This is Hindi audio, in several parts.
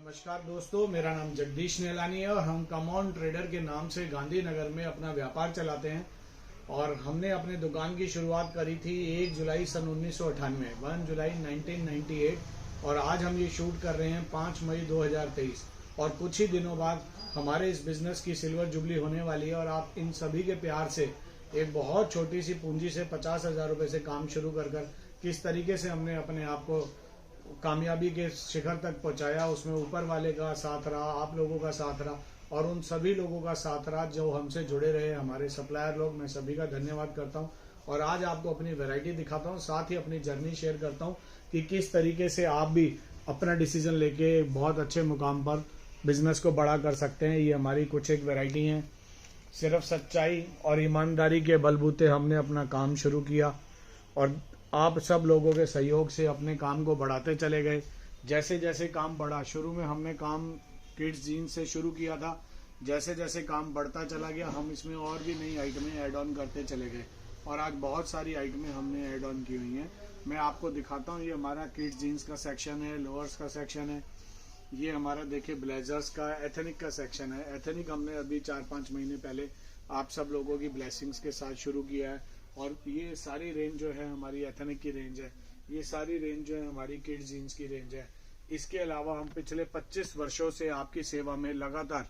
नमस्कार दोस्तों, मेरा नाम जगदीश नेलानी है और हम कमॉन ट्रेडर के नाम से गांधीनगर में अपना व्यापार चलाते हैं। और हमने अपने दुकान की शुरुआत करी थी 1 जुलाई सन 1998, 1 जुलाई 1998। और आज हम ये शूट कर रहे हैं 5 मई 2023। और कुछ ही दिनों बाद हमारे इस बिजनेस की सिल्वर जुबली होने वाली है। और आप इन सभी के प्यार से एक बहुत छोटी सी पूंजी से 50,000 रुपये से काम शुरू कर किस तरीके से हमने अपने आप को कामयाबी के शिखर तक पहुंचाया, उसमें ऊपर वाले का साथ रहा, आप लोगों का साथ रहा और उन सभी लोगों का साथ रहा जो हमसे जुड़े रहे, हमारे सप्लायर लोग। मैं सभी का धन्यवाद करता हूं। और आज आपको अपनी वैरायटी दिखाता हूं, साथ ही अपनी जर्नी शेयर करता हूं कि किस तरीके से आप भी अपना डिसीजन लेके बहुत अच्छे मुकाम पर बिजनेस को बड़ा कर सकते हैं। ये हमारी कुछ एक वैरायटी है। सिर्फ सच्चाई और ईमानदारी के बलबूते हमने अपना काम शुरू किया और आप सब लोगों के सहयोग से अपने काम को बढ़ाते चले गए। जैसे जैसे काम बढ़ा, शुरू में हमने काम किड्स जीन्स से शुरू किया था। जैसे जैसे काम बढ़ता चला गया हम इसमें और भी नई आइटमें ऐड ऑन करते चले गए और आज बहुत सारी आइटमें हमने ऐड ऑन की हुई हैं। मैं आपको दिखाता हूँ। ये हमारा किड्स जीन्स का सेक्शन है, लोअर्स का सेक्शन है। ये हमारा देखिए ब्लेजर्स का, एथनिक का सेक्शन है। एथनिक हमने अभी 4-5 महीने पहले आप सब लोगों की ब्लेसिंग्स के साथ शुरू किया है। और ये सारी रेंज जो है हमारी एथनिक की रेंज है। ये सारी रेंज जो है हमारी किड्स जीन्स की रेंज है। इसके अलावा हम पिछले 25 वर्षों से आपकी सेवा में लगातार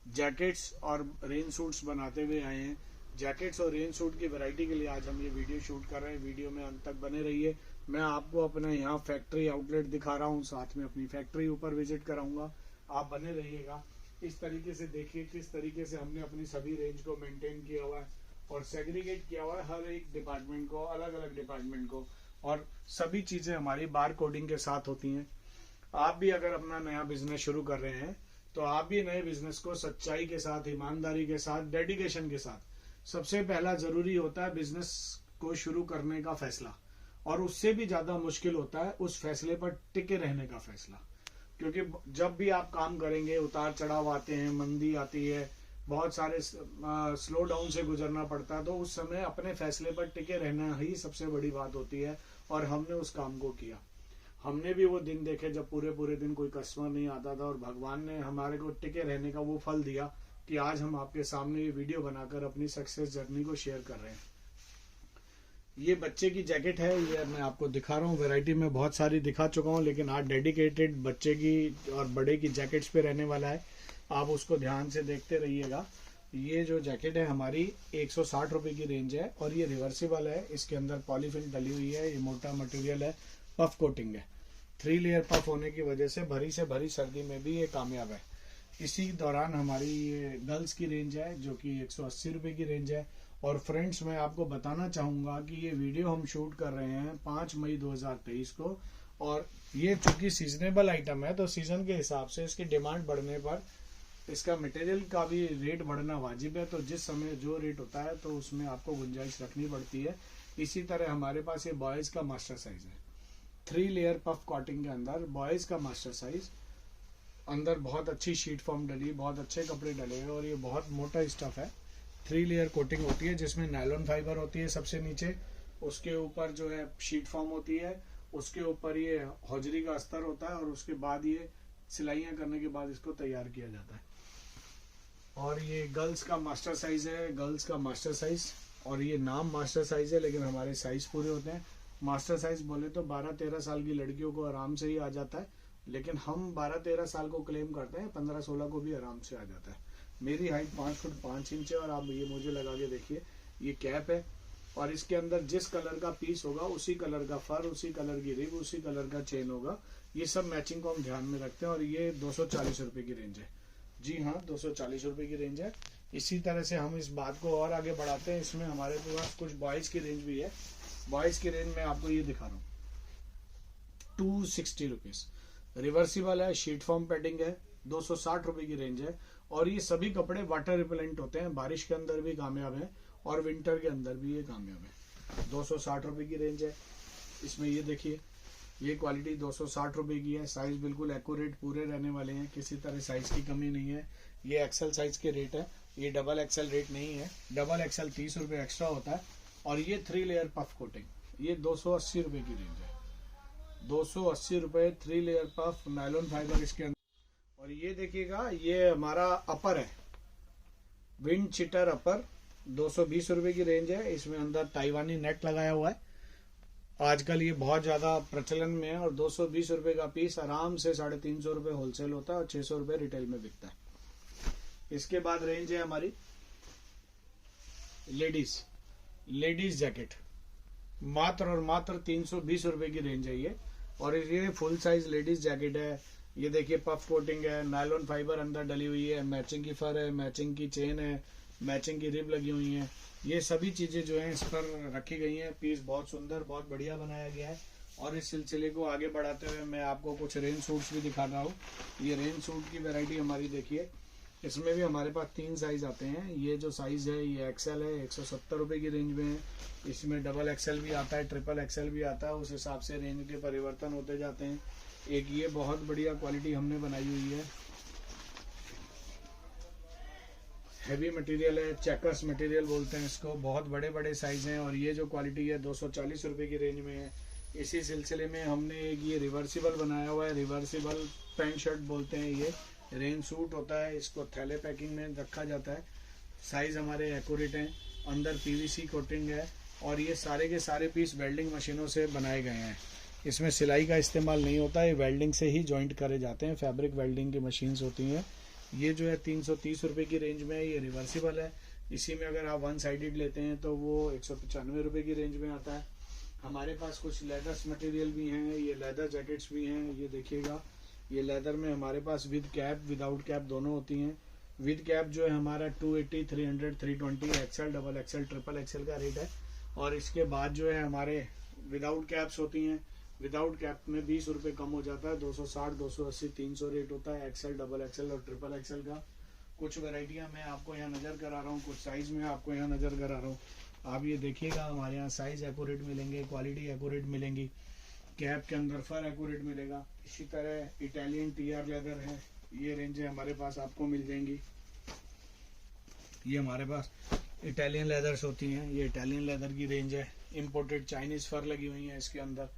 जैकेट्स और रेन सूट्स बनाते हुए आए हैं। जैकेट्स और रेन सूट की वैरायटी के लिए आज हम ये वीडियो शूट कर रहे हैं। वीडियो में अंत तक बने रहिए। मैं आपको अपने यहाँ फैक्ट्री आउटलेट दिखा रहा हूँ, साथ में अपनी फैक्ट्री ऊपर विजिट कराऊंगा। आप बने रहिएगा। इस तरीके से देखिए किस तरीके से हमने अपनी सभी रेंज को मेंटेन किया हुआ है और सेग्रीगेट किया हुआ है हर एक डिपार्टमेंट को, अलग अलग डिपार्टमेंट को। और सभी चीजें हमारी बार कोडिंग के साथ होती हैं। आप भी अगर अपना नया बिजनेस शुरू कर रहे हैं तो आप भी नए बिजनेस को सच्चाई के साथ, ईमानदारी के साथ, डेडिकेशन के साथ, सबसे पहला जरूरी होता है बिजनेस को शुरू करने का फैसला। और उससे भी ज्यादा मुश्किल होता है उस फैसले पर टिके रहने का फैसला। क्योंकि जब भी आप काम करेंगे उतार चढ़ाव आते हैं, मंदी आती है, बहुत सारे स्लो डाउन से गुजरना पड़ता है। तो उस समय अपने फैसले पर टिके रहना ही सबसे बड़ी बात होती है। और हमने उस काम को किया। हमने भी वो दिन देखे जब पूरे पूरे दिन कोई कस्टमर नहीं आता था और भगवान ने हमारे को टिके रहने का वो फल दिया कि आज हम आपके सामने ये वीडियो बनाकर अपनी सक्सेस जर्नी को शेयर कर रहे हैं। ये बच्चे की जैकेट है। ये मैं आपको दिखा रहा हूँ। वैरायटी में बहुत सारी दिखा चुका हूँ, लेकिन आज डेडिकेटेड बच्चे की और बड़े की जैकेट्स पे रहने वाला है। आप उसको ध्यान से देखते रहिएगा। ये जो जैकेट है हमारी 160 रुपए की रेंज है और ये रिवर्सिबल है। इसके अंदर पॉलीफिल डली हुई है। ये मोटा मटेरियल है, पफ कोटिंग है। 3 लेयर पफ होने की वजह से भरी से भरी सर्दी में भी ये कामयाब है। इसी दौरान हमारी ये गर्ल्स की रेंज है जो कि 180 रुपए की रेंज है। और फ्रेंड्स, मैं आपको बताना चाहूंगा कि ये वीडियो हम शूट कर रहे हैं 5 मई 2023 को। और ये चूंकि सीजनेबल आइटम है तो सीजन के हिसाब से इसकी डिमांड बढ़ने पर इसका मटेरियल का भी रेट बढ़ना वाजिब है। तो जिस समय जो रेट होता है तो उसमें आपको गुंजाइश रखनी पड़ती है। इसी तरह हमारे पास ये बॉयज का मास्टर साइज है। 3 लेयर पफ कॉटिंग के अंदर बॉयज का मास्टर साइज, अंदर बहुत अच्छी शीट फॉर्म डली, बहुत अच्छे कपड़े डले हुए और ये बहुत मोटा स्टफ है। 3 लेयर कोटिंग होती है जिसमें नायलॉन फाइबर होती है सबसे नीचे, उसके ऊपर जो है शीट फॉर्म होती है, उसके ऊपर ये हौजरी का अस्तर होता है और उसके बाद ये सिलाइयां करने के बाद इसको तैयार किया जाता है। और ये गर्ल्स का मास्टर साइज है, गर्ल्स का मास्टर साइज। और ये नाम मास्टर साइज है लेकिन हमारे साइज पूरे होते हैं। मास्टर साइज बोले तो 12-13 साल की लड़कियों को आराम से ही आ जाता है, लेकिन हम 12-13 साल को क्लेम करते हैं, 15-16 को भी आराम से आ जाता है। मेरी हाइट 5 फुट 5 इंच है और आप ये मुझे लगा के देखिए। ये कैप है और इसके अंदर जिस कलर का पीस होगा उसी कलर का फर, उसी कलर की रिब, उसी कलर का चेन होगा। ये सब मैचिंग को हम ध्यान में रखते हैं। और ये 240 रुपए की रेंज है। जी हाँ, 240 रुपए की रेंज है। इसी तरह से हम इस बात को और आगे बढ़ाते हैं। इसमें हमारे पास कुछ बॉयज की रेंज भी है। बॉयज की रेंज में आपको ये दिखा रहा हूँ, 260 रुपीज। रिवर्सिबल है, शीट फॉर्म पैडिंग है, 260 रुपए की रेंज है। और ये सभी कपड़े वाटर रिपेलेंट होते हैं, बारिश के अंदर भी कामयाब है और विंटर के अंदर भी ये कामयाब है। 260 रुपए की रेंज है। इसमें ये देखिए, ये क्वालिटी 260 रुपए की है। साइज बिल्कुल एक्यूरेट पूरे रहने वाले हैं, किसी तरह साइज की कमी नहीं है। ये एक्सेल साइज के रेट है, ये डबल एक्सेल रेट नहीं है। डबल एक्सेल 30 रुपए एक्स्ट्रा होता है। और ये 3 लेयर पफ कोटिंग, ये 280 रुपए की रेंज है। 280 रुपए 3 लेयर पफ नायलॉन फाइबर इसके अंदर और ये देखिएगा, ये हमारा अपर है, विंड चिटर अपर, 220 रुपए की रेंज है। इसमें अंदर ताइवानी नेट लगाया हुआ है। आजकल ये बहुत ज्यादा प्रचलन में है और 220 रुपए का पीस आराम से 350 रुपए होलसेल होता है और 600 रुपए रिटेल में बिकता है। इसके बाद रेंज है हमारी लेडीज जैकेट, मात्र और मात्र 320 रुपए की रेंज है ये। और ये फुल साइज लेडीज जैकेट है। ये देखिए, पफ कोटिंग है, नायलॉन फाइबर अंदर डली हुई है, मैचिंग की फर है, मैचिंग की चेन है, मैचिंग की रिब लगी हुई है। ये सभी चीजें जो है इस पर रखी गई हैं। पीस बहुत सुंदर, बहुत बढ़िया बनाया गया है। और इस सिलसिले को आगे बढ़ाते हुए मैं आपको कुछ रेन सूट्स भी दिखा रहा हूँ। ये रेन सूट की वैरायटी हमारी देखिए, इसमें भी हमारे पास 3 साइज आते हैं। ये जो साइज है ये एक्सएल है, 170 रुपए की रेंज में है। इसमें डबल एक्सएल भी आता है, ट्रिपल एक्सएल भी आता है। उस हिसाब से रेंज के परिवर्तन होते जाते हैं। एक ये बहुत बढ़िया क्वालिटी हमने बनाई हुई है, हैवी मटेरियल है, चेकर्स मटेरियल बोलते हैं इसको। बहुत बड़े बड़े साइज हैं और ये जो क्वालिटी है 240 रुपए की रेंज में है। इसी सिलसिले में हमने एक ये रिवर्सिबल बनाया हुआ है, रिवर्सिबल पैंट शर्ट बोलते हैं। ये रेन सूट होता है, इसको थैले पैकिंग में रखा जाता है। साइज हमारे एक्यूरेट हैं, अंदर पीवीसी कोटिंग है और ये सारे के सारे पीस वेल्डिंग मशीनों से बनाए गए हैं। इसमें सिलाई का इस्तेमाल नहीं होता है, ये वेल्डिंग से ही जॉइंट करे जाते हैं। फैब्रिक वेल्डिंग की मशीन्स होती हैं। ये जो है 330 रुपए की रेंज में है। ये रिवर्सिबल है। इसी में अगर आप 1 साइडेड लेते हैं तो वो 195 रुपए की रेंज में आता है। हमारे पास कुछ लेदर्स मटेरियल भी हैं, ये लेदर जैकेट्स भी हैं। ये देखिएगा, ये लेदर में हमारे पास विद कैप विदाउट कैप दोनों होती हैं। विद कैप जो है हमारा 280, 300, 320 XL, double XL, triple XL का रेट है। और इसके बाद जो है हमारे विदाउट कैप्स होती हैं। विदाउट कैप में 20 रुपए कम हो जाता है, 260, 280, 300 रेट होता है एक्सएल, डबल एक्सएल और ट्रिपल एक्सएल का। कुछ वेराइटियां मैं आपको यहाँ नजर करा रहा हूँ, कुछ साइज में आपको यहाँ नजर करा रहा हूँ। आप ये देखिएगा, हमारे यहाँ साइज एक्यूरेट मिलेंगे, क्वालिटी एक्यूरेट मिलेंगी, कैप के अंदर फर एक्यूरेट मिलेगा। इसी तरह इटालियन टीआर लेदर है, ये रेंजें हमारे पास आपको मिल जाएंगी। ये हमारे पास इटालियन लेदर्स होती हैं, ये इटालियन लेदर की रेंज है। इंपोर्टेड चाइनीज फर लगी हुई है इसके अंदर।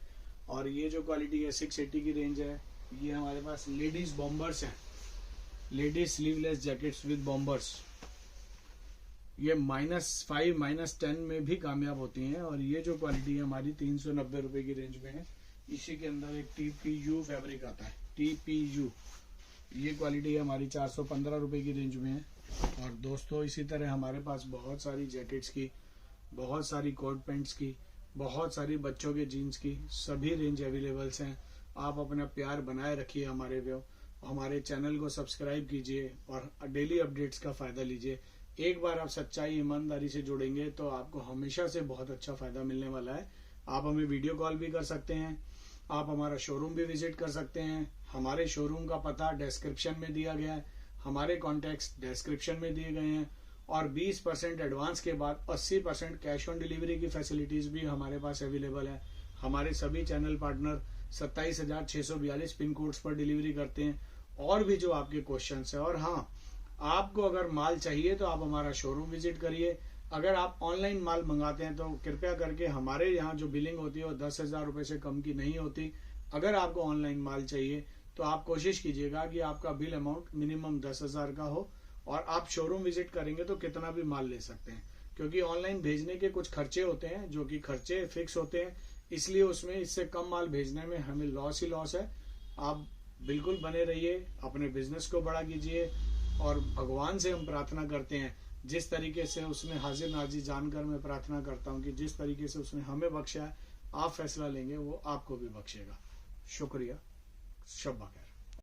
और ये जो क्वालिटी है 680 की रेंज है। ये हमारे पास लेडीज बॉम्बर्स हैं, ladies sleeveless jackets with bombers. ये -5, -10 में भी कामयाब होती हैं। और ये जो क्वालिटी है हमारी 390 रुपए की रेंज में है। इसी के अंदर एक TPU फैब्रिक आता है, TPU। ये क्वालिटी है हमारी 415 रुपए की रेंज में है। और दोस्तों, इसी तरह हमारे पास बहुत सारी जैकेट्स की, बहुत सारी कोट पैंट्स की, बहुत सारी बच्चों के जीन्स की सभी रेंज अवेलेबल्स हैं। आप अपना प्यार बनाए रखिए हमारे चैनल को सब्सक्राइब कीजिए और डेली अपडेट्स का फायदा लीजिए। एक बार आप सच्चाई ईमानदारी से जुड़ेंगे तो आपको हमेशा से बहुत अच्छा फायदा मिलने वाला है। आप हमें वीडियो कॉल भी कर सकते हैं, आप हमारा शोरूम भी विजिट कर सकते हैं। हमारे शोरूम का पता डिस्क्रिप्शन में दिया गया है, हमारे कॉन्टैक्ट्स डिस्क्रिप्शन में दिए गए हैं। और 20% एडवांस के बाद 80% कैश ऑन डिलीवरी की फैसिलिटीज भी हमारे पास अवेलेबल है। हमारे सभी चैनल पार्टनर 27,642 पिन कोड्स पर डिलीवरी करते हैं। और भी जो आपके क्वेश्चंस है, और हाँ, आपको अगर माल चाहिए तो आप हमारा शोरूम विजिट करिए। अगर आप ऑनलाइन माल मंगाते हैं तो कृपया करके हमारे यहाँ जो बिलिंग होती है वो 10,000 रुपए से कम की नहीं होती। अगर आपको ऑनलाइन माल चाहिए तो आप कोशिश कीजिएगा कि आपका बिल अमाउंट मिनिमम 10,000 का हो और आप शोरूम विजिट करेंगे तो कितना भी माल ले सकते हैं। क्योंकि ऑनलाइन भेजने के कुछ खर्चे होते हैं जो कि खर्चे फिक्स होते हैं, इसलिए उसमें इससे कम माल भेजने में हमें लॉस ही लॉस है। आप बिल्कुल बने रहिए, अपने बिजनेस को बड़ा कीजिए। और भगवान से हम प्रार्थना करते हैं, जिस तरीके से उसने हाजिर नाजिर जानकर मैं प्रार्थना करता हूं कि जिस तरीके से उसने हमें बख्शा है, आप फैसला लेंगे वो आपको भी बख्शेगा। शुक्रिया, शब बखैर।